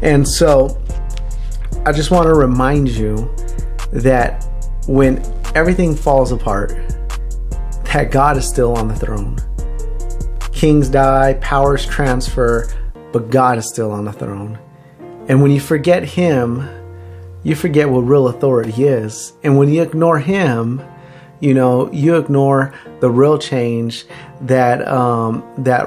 And so I just want to remind you that when everything falls apart, that God is still on the throne. Kings die, powers transfer, but God is still on the throne. And when you forget Him, you forget what real authority is. And when you ignore Him, you ignore the real change, that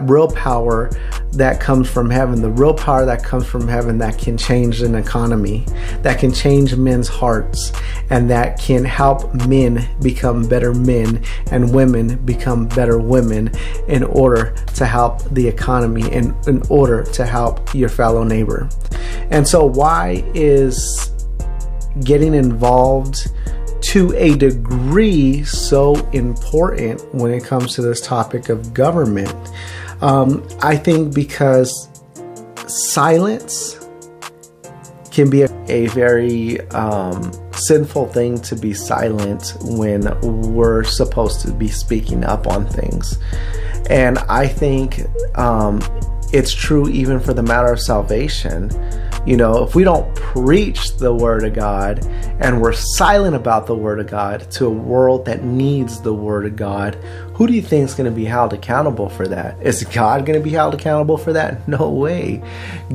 real power that comes from heaven, the real power that comes from heaven that can change an economy, that can change men's hearts, and that can help men become better men and women become better women in order to help the economy and in order to help your fellow neighbor. And so why is getting involved to a degree so important when it comes to this topic of government? I think because silence can be a very sinful thing to be silent when we're supposed to be speaking up on things. And I think it's true even for the matter of salvation. If we don't preach the Word of God and we're silent about the Word of God to a world that needs the Word of God, who do you think is going to be held accountable for that? Is God going to be held accountable for that? No way.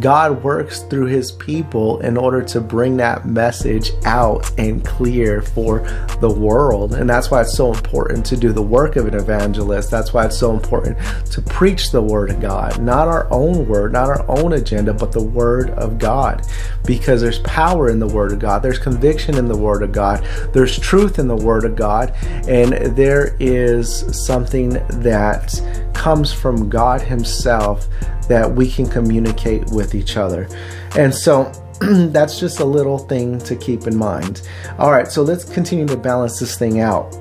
God works through His people in order to bring that message out and clear for the world. And that's why it's so important to do the work of an evangelist. That's why it's so important to preach the Word of God. Not our own word, not our own agenda, but the Word of God. Because there's power in the Word of God. There's conviction in the Word of God. There's truth in the Word of God. And there is something that comes from God Himself that we can communicate with each other. And so that's just a little thing to keep in mind. All right, so let's continue to balance this thing out.